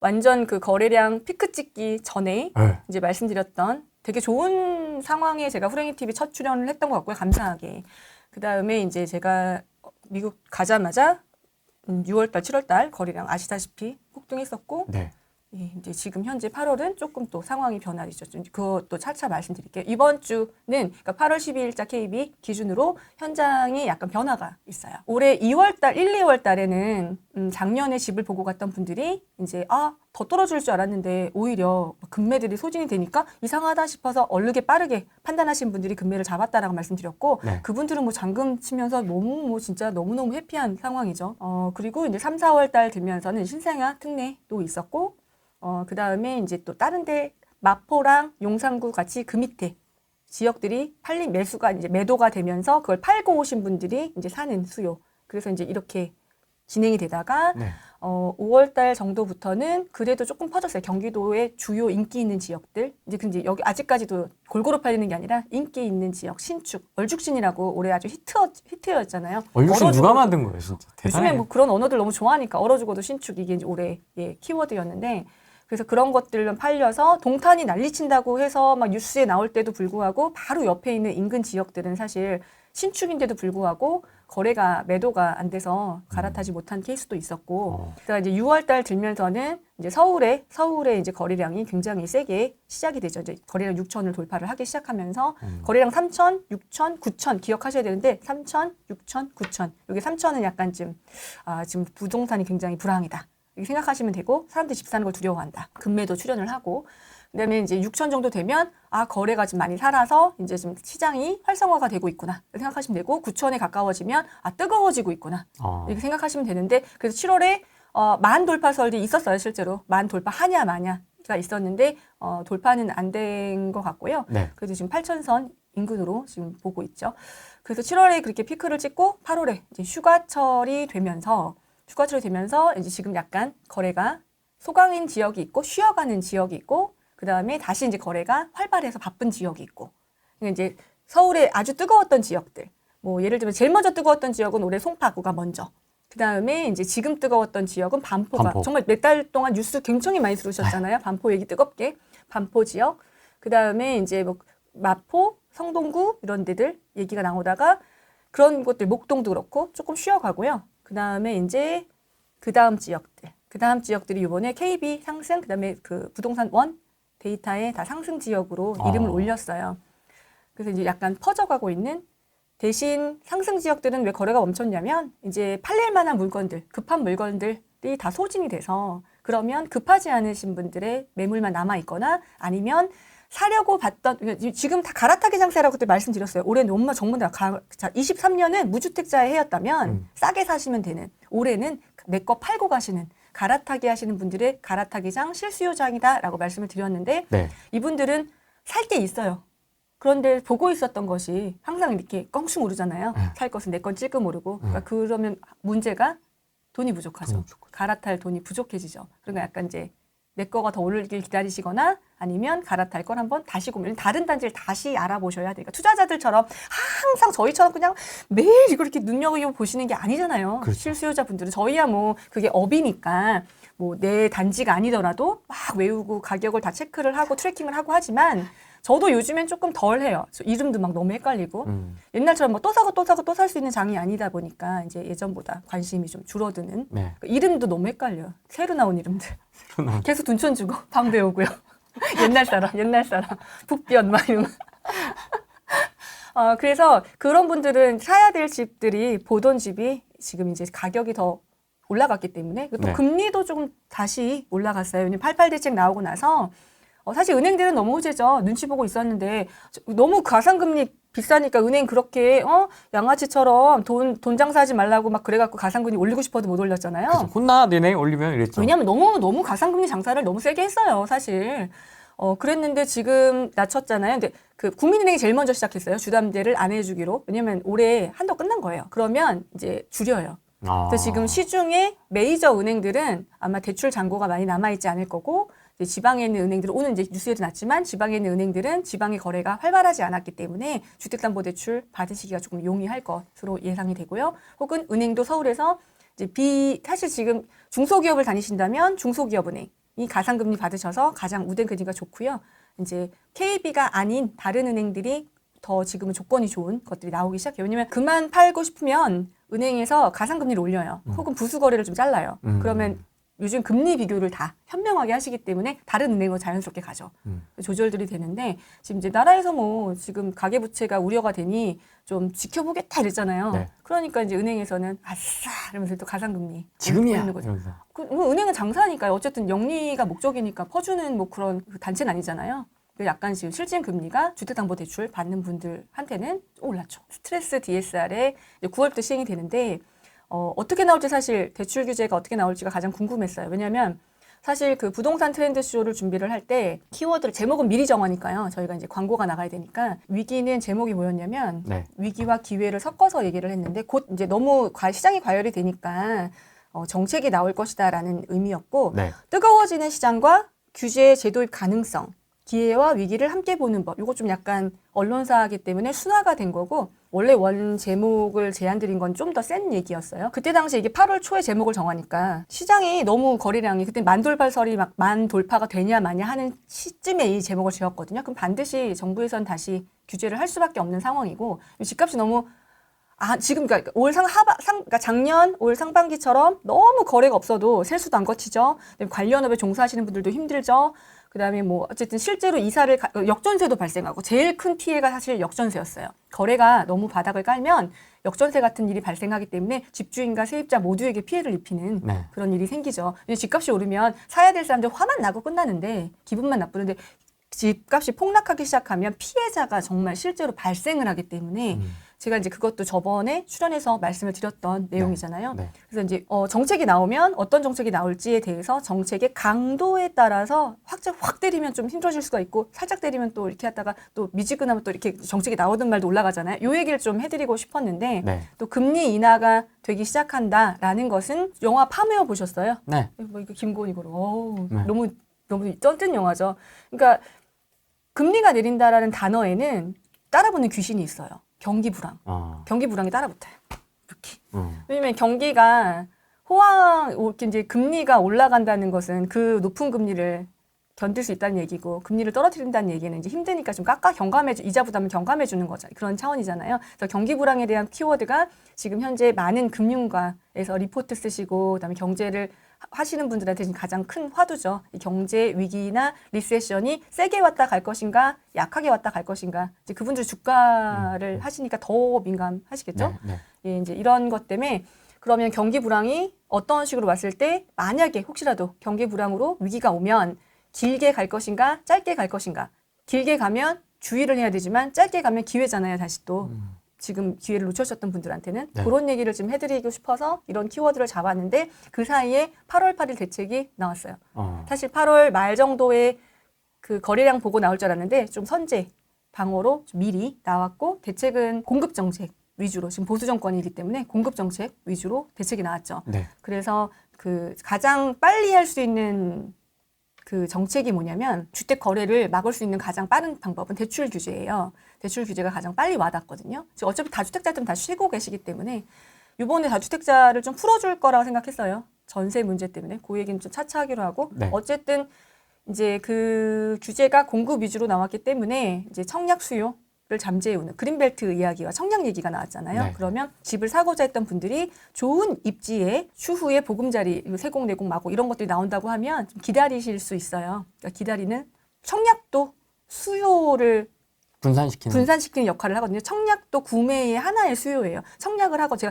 완전 그 거래량 피크 찍기 전에 네. 이제 말씀드렸던 되게 좋은 상황에 제가 후랭이 TV 첫 출연을 했던 것 같고요. 감사하게. 그 다음에 이제 제가 미국 가자마자 6월달, 7월달 거래량 아시다시피 폭등했었고, 네. 예, 이제 지금 현재 8월은 조금 또 상황이 변화되죠. 그것도 차차 말씀드릴게요. 이번 주는 그러니까 8월 12일자 KB 기준으로 현장에 약간 변화가 있어요. 올해 2월달, 1, 2월 달에는 작년에 집을 보고 갔던 분들이 이제 더 떨어질 줄 알았는데 오히려 금매들이 소진이 되니까 이상하다 싶어서 얼르게 빠르게 판단하신 분들이 금매를 잡았다라고 말씀드렸고, 네. 그분들은 뭐 잔금 치면서 너무 진짜 너무너무 해피한 상황이죠. 그리고 이제 3, 4월 달 되면서는 신생아 특례도 있었고, 그 다음에 이제 또 다른 데 마포랑 용산구 같이 그 밑에 지역들이 팔린 매수가 이제 매도가 되면서 그걸 팔고 오신 분들이 이제 사는 수요. 그래서 이제 이렇게 진행이 되다가 네. 5월 달 정도부터는 그래도 조금 퍼졌어요. 경기도의 주요 인기 있는 지역들. 이제 근데 여기 아직까지도 골고루 팔리는 게 아니라 인기 있는 지역 신축, 얼죽신이라고 올해 아주 히트였잖아요. 얼죽신 누가 만든 거예요, 진짜? 대단해. 요즘에 뭐 그런 언어들 너무 좋아하니까 얼어 죽어도 신축 이게 이제 올해 키워드였는데, 그래서 그런 것들은 팔려서 동탄이 난리친다고 해서 막 뉴스에 나올 때도 불구하고 바로 옆에 있는 인근 지역들은 사실 신축인데도 불구하고 거래가 매도가 안 돼서 갈아타지 못한 케이스도 있었고, 그러니까 이제 6월 달 들면서는 이제 서울에 이제 거래량이 굉장히 세게 시작이 되죠. 이제 거래량 6천을 돌파를 하기 시작하면서 거래량 3천, 6천, 9천 기억하셔야 되는데 3천, 6천, 9천. 여기 3천은 약간 지금 부동산이 굉장히 불황이다. 이렇게 생각하시면 되고, 사람들이 집 사는 걸 두려워한다. 금매도 출연을 하고, 그다음에 이제 6천 정도 되면 거래가 좀 많이 살아서 이제 좀 시장이 활성화가 되고 있구나 이렇게 생각하시면 되고, 9천에 가까워지면 뜨거워지고 있구나 이렇게 생각하시면 되는데, 그래서 7월에 만 돌파설이 있었어요. 실제로 만 돌파 하냐 마냐가 있었는데 돌파는 안 된 것 같고요. 네. 그래도 지금 8천선 인근으로 지금 보고 있죠. 그래서 7월에 그렇게 피크를 찍고 8월에 이제 휴가철이 되면서 이제 지금 약간 거래가 소강인 지역이 있고 쉬어가는 지역이 있고, 그 다음에 다시 이제 거래가 활발해서 바쁜 지역이 있고, 그러니까 이제 서울에 아주 뜨거웠던 지역들, 뭐 예를 들면 제일 먼저 뜨거웠던 지역은 올해 송파구가 먼저, 그 다음에 이제 지금 뜨거웠던 지역은 반포가 정말 몇 달 동안 뉴스 굉장히 많이 들으셨잖아요. 반포 얘기 뜨겁게, 반포 지역, 그 다음에 이제 뭐 마포, 성동구 이런 데들 얘기가 나오다가 그런 곳들 목동도 그렇고 조금 쉬어가고요. 그 다음에 이제 그 다음 지역들이 이번에 KB 상승, 그 다음에 그 부동산 원 데이터에 다 상승 지역으로 이름을 올렸어요. 그래서 이제 약간 퍼져가고 있는, 대신 상승 지역들은 왜 거래가 멈췄냐면 이제 팔릴 만한 물건들, 급한 물건들이 다 소진이 돼서, 그러면 급하지 않으신 분들의 매물만 남아있거나 아니면 사려고 봤던, 지금 다 갈아타기 장세라고 그때 말씀드렸어요. 올해 너무 전부 다 23년은 무주택자의 해였다면 싸게 사시면 되는, 올해는 내 거 팔고 가시는, 갈아타기 하시는 분들의 갈아타기장 실수요장이다라고 말씀을 드렸는데, 네. 이분들은 살 게 있어요. 그런데 보고 있었던 것이 항상 이렇게 껑충 오르잖아요. 살 것은 내 건 찔끔 오르고. 그러니까 그러면 문제가 돈이 부족하죠. 갈아탈 돈이 부족해지죠. 그러니까 약간 이제 내 거가 더 오르길 기다리시거나 아니면 갈아탈 걸 한번 다시 고민, 다른 단지를 다시 알아보셔야 돼요. 그러니까 투자자들처럼 항상 저희처럼 그냥 매일 이걸 이렇게 눈여겨보시는 게 아니잖아요. 그렇죠. 실수요자분들은 저희야 뭐 그게 업이니까 뭐 내 단지가 아니더라도 막 외우고 가격을 다 체크를 하고 트래킹을 하고 하지만, 저도 요즘엔 조금 덜 해요. 이름도 막 너무 헷갈리고. 옛날처럼 뭐 또 사고 또 사고 또 살 수 있는 장이 아니다 보니까 이제 예전보다 관심이 좀 줄어드는. 네. 이름도 너무 헷갈려요. 새로 나온 이름들. 계속 둔촌 주고 방 배우고요. 옛날 사람. 북변 막 이런 거. 그래서 그런 분들은 사야 될 집들이, 보던 집이 지금 이제 가격이 더 올라갔기 때문에, 또 네. 금리도 조금 다시 올라갔어요. 왜냐면 88 대책 나오고 나서 사실 은행들은 너무 호재죠. 눈치 보고 있었는데 너무 가상금리 비싸니까 은행 그렇게 양아치처럼 돈 장사하지 말라고 막 그래갖고 가상금리 올리고 싶어도 못 올렸잖아요. 그쵸. 혼나 내내 올리면 이랬죠. 왜냐하면 너무 가상금리 장사를 너무 세게 했어요, 사실. 그랬는데 지금 낮췄잖아요. 근데 그 국민은행이 제일 먼저 시작했어요. 주담대를 안 해주기로. 왜냐면 올해 한도 끝난 거예요. 그러면 이제 줄여요. 그래서 지금 시중에 메이저 은행들은 아마 대출 잔고가 많이 남아있지 않을 거고, 지방에 있는 은행들은, 오늘 이제 뉴스에도 났지만 지방에 있는 은행들은 지방의 거래가 활발하지 않았기 때문에 주택담보대출 받으시기가 조금 용이할 것으로 예상이 되고요. 혹은 은행도 서울에서 이제 사실 지금 중소기업을 다니신다면 중소기업은행이 가상금리 받으셔서 가장 우대 금리가 좋고요. 이제 KB가 아닌 다른 은행들이 더 지금은 조건이 좋은 것들이 나오기 시작해요. 왜냐면 그만 팔고 싶으면 은행에서 가상금리를 올려요. 혹은 부수거래를 좀 잘라요. 그러면 요즘 금리 비교를 다 현명하게 하시기 때문에 다른 은행으로 자연스럽게 가죠. 조절들이 되는데 지금 이제 나라에서 뭐 지금 가계부채가 우려가 되니 좀 지켜보겠다 이랬잖아요. 네. 그러니까 이제 은행에서는 아싸 이러면서 또 가상금리 지금이야. 올리는 거죠. 이러면서. 은행은 장사니까요. 어쨌든 영리가 목적이니까 퍼주는 뭐 그런 단체는 아니잖아요. 약간 지금 실질 금리가 주택담보대출 받는 분들한테는 올랐죠. 스트레스 DSR에 9월부터 시행이 되는데 어떻게 나올지 사실 대출 규제가 어떻게 나올지가 가장 궁금했어요. 왜냐하면 사실 그 부동산 트렌드 쇼를 준비를 할 때 키워드를 제목은 미리 정하니까요. 저희가 이제 광고가 나가야 되니까 위기는 제목이 뭐였냐면 네. 위기와 기회를 섞어서 얘기를 했는데 곧 이제 너무 시장이 과열이 되니까 정책이 나올 것이다라는 의미였고 네. 뜨거워지는 시장과 규제 제도입 가능성 기회와 위기를 함께 보는 법. 이거 좀 약간 언론사이기 때문에 순화가 된 거고 원래 원 제목을 제안드린 건 좀 더 센 얘기였어요. 그때 당시 이게 8월 초에 제목을 정하니까 시장이 너무 거래량이 그때 만돌발설이 막 만 돌파가 되냐 마냐 하는 시점에 이 제목을 지었거든요. 그럼 반드시 정부에선 다시 규제를 할 수밖에 없는 상황이고 집값이 너무 지금 그러니까 그러니까 작년 올 상반기처럼 너무 거래가 없어도 세수도 안 거치죠. 관련업에 종사하시는 분들도 힘들죠. 그다음에 뭐 어쨌든 실제로 이사를 역전세도 발생하고 제일 큰 피해가 사실 역전세였어요. 거래가 너무 바닥을 깔면 역전세 같은 일이 발생하기 때문에 집주인과 세입자 모두에게 피해를 입히는 네. 그런 일이 생기죠. 집값이 오르면 사야 될 사람들 화만 나고 끝나는데 기분만 나쁘는데 집값이 폭락하기 시작하면 피해자가 정말 실제로 발생을 하기 때문에 제가 이제 그것도 저번에 출연해서 말씀을 드렸던 내용이잖아요. 네. 그래서 이제 정책이 나오면 어떤 정책이 나올지에 대해서 정책의 강도에 따라서 확 때리면 좀 힘들어질 수가 있고 살짝 때리면 또 이렇게 하다가 또 미지근하면 또 이렇게 정책이 나오던 말도 올라가잖아요. 요 얘기를 좀 해드리고 싶었는데 네. 또 금리 인하가 되기 시작한다라는 것은 영화 파메오 보셨어요? 네. 뭐 이거 김건희 거로 네. 너무 쩐뜬 영화죠. 그러니까 금리가 내린다라는 단어에는 따라붙는 귀신이 있어요. 경기 불황. 경기 불황이 따라붙어요. 이렇게. 왜냐면 경기가 이렇게 이제 금리가 올라간다는 것은 그 높은 금리를 견딜 수 있다는 얘기고 금리를 떨어뜨린다는 얘기는 이제 힘드니까 좀 이자 부담을 경감해 주는 거죠. 그런 차원이잖아요. 그래서 경기 불황에 대한 키워드가 지금 현재 많은 금융가에서 리포트 쓰시고 그다음에 경제를 하시는 분들한테 지금 가장 큰 화두죠. 이 경제 위기나 리세션이 세게 왔다 갈 것인가, 약하게 왔다 갈 것인가. 이제 그분들 주가를 하시니까 더 민감하시겠죠. 네. 예, 이제 이런 것 때문에 그러면 경기 불황이 어떤 식으로 왔을 때 만약에 혹시라도 경기 불황으로 위기가 오면 길게 갈 것인가, 짧게 갈 것인가. 길게 가면 주의를 해야 되지만 짧게 가면 기회잖아요. 다시 또. 지금 기회를 놓쳤었던 분들한테는 네. 그런 얘기를 좀 해드리고 싶어서 이런 키워드를 잡았는데 그 사이에 8월 8일 대책이 나왔어요. 사실 8월 말 정도에 그 거래량 보고 나올 줄 알았는데 좀 선제 방어로 좀 미리 나왔고 대책은 공급 정책 위주로 지금 보수 정권이기 때문에 공급 정책 위주로 대책이 나왔죠. 네. 그래서 그 가장 빨리 할 수 있는 그 정책이 뭐냐면 주택 거래를 막을 수 있는 가장 빠른 방법은 대출 규제예요. 대출 규제가 가장 빨리 와닿거든요. 지금 어차피 다주택자들은 다 쉬고 계시기 때문에 이번에 다주택자를 좀 풀어줄 거라고 생각했어요. 전세 문제 때문에 그 얘기는 좀 차차 하기로 하고 네. 어쨌든 이제 그 규제가 공급 위주로 나왔기 때문에 이제 청약 수요를 잠재우는 그린벨트 이야기와 청약 얘기가 나왔잖아요. 네. 그러면 집을 사고자 했던 분들이 좋은 입지에 추후에 보금자리 세공 내공 마고 이런 것들이 나온다고 하면 좀 기다리실 수 있어요. 그러니까 기다리는 청약도 수요를 분산시키는 역할을 하거든요. 청약도 구매의 하나의 수요예요. 청약을 하고 제가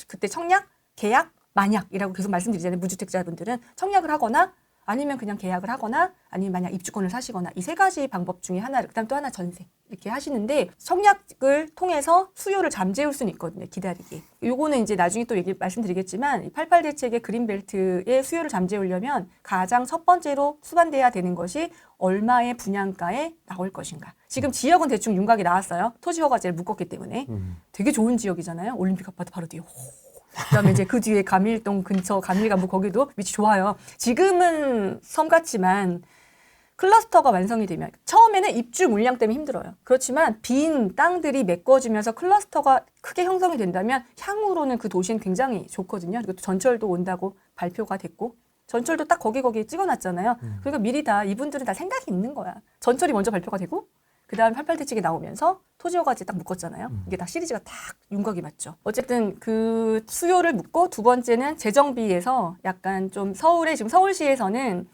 그때 청약, 계약, 만약이라고 계속 말씀드리잖아요. 무주택자분들은 청약을 하거나 아니면 그냥 계약을 하거나 아니면 만약 입주권을 사시거나 이 세 가지 방법 중에 하나를 그다음 또 하나 전세 이렇게 하시는데 청약을 통해서 수요를 잠재울 수는 있거든요. 기다리기. 요거는 이제 나중에 또 말씀드리겠지만 88 대책의 그린벨트의 수요를 잠재우려면 가장 첫 번째로 수반돼야 되는 것이 얼마의 분양가에 나올 것인가. 지금 지역은 대충 윤곽이 나왔어요. 토지 허가제를 묶었기 때문에 되게 좋은 지역이잖아요. 올림픽 아파트 바로 뒤에. 그다음에 이제 그 뒤에 감일동 근처 감일간부 거기도 위치 좋아요. 지금은 섬 같지만 클러스터가 완성이 되면 처음에는 입주 물량 때문에 힘들어요. 그렇지만 빈 땅들이 메꿔지면서 클러스터가 크게 형성이 된다면 향후로는 그 도시는 굉장히 좋거든요. 그리고 또 전철도 온다고 발표가 됐고 전철도 딱 거기 찍어놨잖아요. 그러니까 미리 다 이분들은 다 생각이 있는 거야. 전철이 먼저 발표가 되고 그 다음에 88대책이 나오면서 토지허가제 딱 묶었잖아요. 이게 다 시리즈가 딱 윤곽이 맞죠. 어쨌든 그 수요를 묶고 두 번째는 재정비에서 약간 좀 지금 서울시에서는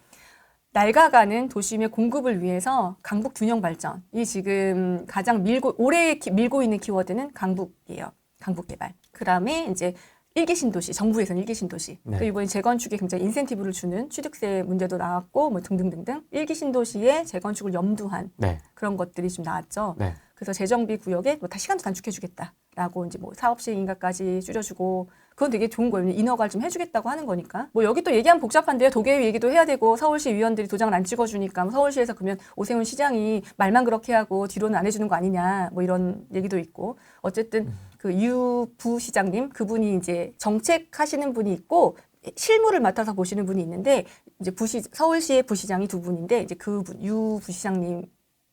낡아가는 도심의 공급을 위해서 강북 균형 발전이 지금 가장 올해 밀고 있는 키워드는 강북이에요. 강북 개발. 그 다음에 이제 일기 신도시, 정부에서는 일기 신도시. 네. 또 이번에 재건축에 굉장히 인센티브를 주는 취득세 문제도 나왔고 뭐 등등등등. 일기 신도시의 재건축을 염두한 네. 그런 것들이 좀 나왔죠. 네. 그래서 재정비 구역에 뭐 다 시간도 단축해주겠다라고 이제 뭐 사업 시행 인가까지 줄여주고 그건 되게 좋은 거예요. 인허가를 좀 해주겠다고 하는 거니까. 뭐 여기 또 얘기하면 복잡한데요. 도계위 얘기도 해야 되고 서울시 위원들이 도장을 안 찍어주니까 뭐 서울시에서 그러면 오세훈 시장이 말만 그렇게 하고 뒤로는 안 해주는 거 아니냐 뭐 이런 얘기도 있고 어쨌든 그 유 부시장님 그분이 이제 정책하시는 분이 있고 실무를 맡아서 보시는 분이 있는데 이제 서울시의 부시장이 두 분인데 이제 그분 유 부시장님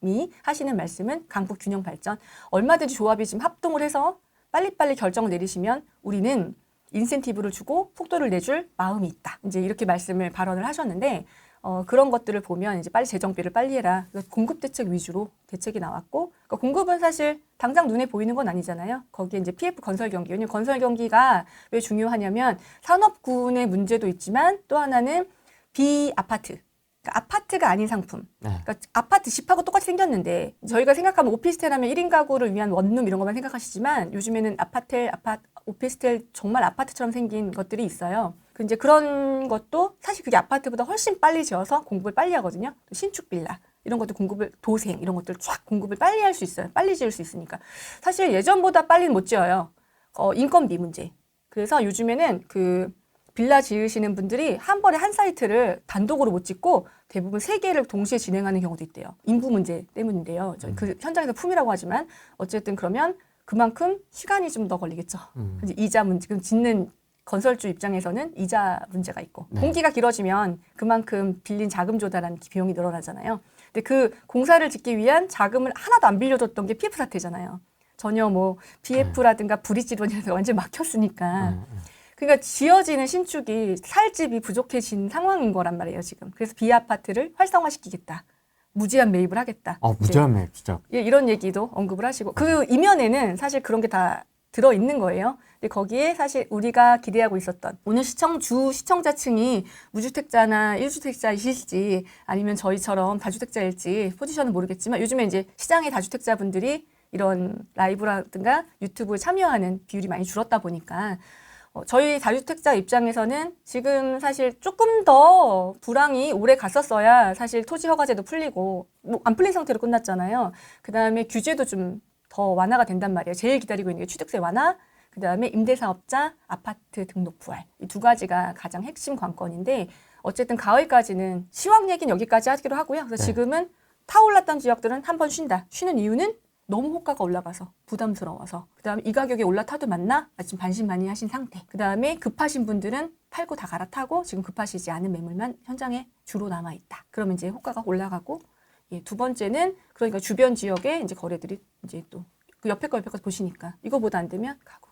이 하시는 말씀은 강북 균형 발전 얼마든지 조합이 지금 합동을 해서 빨리빨리 결정을 내리시면 우리는 인센티브를 주고 속도를 내줄 마음이 있다. 이제 이렇게 발언을 하셨는데 그런 것들을 보면 이제 빨리 재정비를 빨리 해라. 공급 대책 위주로 대책이 나왔고 그러니까 공급은 사실 당장 눈에 보이는 건 아니잖아요. 거기에 이제 PF 건설 경기. 왜냐면 건설 경기가 왜 중요하냐면 산업군의 문제도 있지만 또 하나는 비아파트. 그러니까 아파트가 아닌 상품. 네. 그러니까 아파트 집하고 똑같이 생겼는데 저희가 생각하면 오피스텔 하면 1인 가구를 위한 원룸 이런 것만 생각하시지만 요즘에는 오피스텔 정말 아파트처럼 생긴 것들이 있어요. 이제 그런 것도 사실 그게 아파트보다 훨씬 빨리 지어서 공급을 빨리 하거든요. 신축 빌라 이런 것도 도생 이런 것들 쫙 공급을 빨리 할 수 있어요. 빨리 지을 수 있으니까. 사실 예전보다 빨리는 못 지어요. 인건비 문제. 그래서 요즘에는 그 빌라 지으시는 분들이 한 번에 한 사이트를 단독으로 못 짓고 대부분 3개를 동시에 진행하는 경우도 있대요. 인구 문제 때문인데요. 그 현장에서 품이라고 하지만 어쨌든 그러면 그만큼 시간이 좀 더 걸리겠죠. 이제 이자 문제, 그럼 짓는 건설주 입장에서는 이자 문제가 있고 네. 공기가 길어지면 그만큼 빌린 자금 조달하는 비용이 늘어나잖아요. 근데 그 공사를 짓기 위한 자금을 하나도 안 빌려줬던 게 PF 사태잖아요. 전혀 뭐 BF라든가 브릿지론이라든가 완전 막혔으니까. 그러니까 지어지는 신축이 살 집이 부족해진 상황인 거란 말이에요, 지금. 그래서 비아파트를 활성화시키겠다. 무제한 매입을 하겠다. 무제한 매입 진짜. 예, 이런 얘기도 언급을 하시고 그 이면에는 사실 그런 게 다 들어있는 거예요. 근데 거기에 사실 우리가 기대하고 있었던 오늘 시청자층이 무주택자나 1주택자이실지 아니면 저희처럼 다주택자일지 포지션은 모르겠지만 요즘에 이제 시장의 다주택자분들이 이런 라이브라든가 유튜브에 참여하는 비율이 많이 줄었다 보니까 저희 다주택자 입장에서는 지금 사실 조금 더 불황이 오래 갔었어야 사실 토지 허가제도 풀리고 뭐 안 풀린 상태로 끝났잖아요. 그다음에 규제도 좀 더 완화가 된단 말이에요. 제일 기다리고 있는 게 취득세 완화, 그다음에 임대사업자 아파트 등록 부활. 이 두 가지가 가장 핵심 관건인데 어쨌든 가을까지는 시황 얘기는 여기까지 하기로 하고요. 그래서 네. 지금은 타올랐던 지역들은 한 번 쉰다. 쉬는 이유는 너무 호가가 올라가서 부담스러워서 그다음에 이 가격에 올라타도 맞나? 지금 반신반의하신 상태. 그다음에 급하신 분들은 팔고 다 갈아타고 지금 급하시지 않은 매물만 현장에 주로 남아있다. 그러면 이제 호가가 올라가고 예, 두 번째는 그러니까 주변 지역에 이제 거래들이 이제 또 그 옆에 거 보시니까 이거보다 안 되면 가고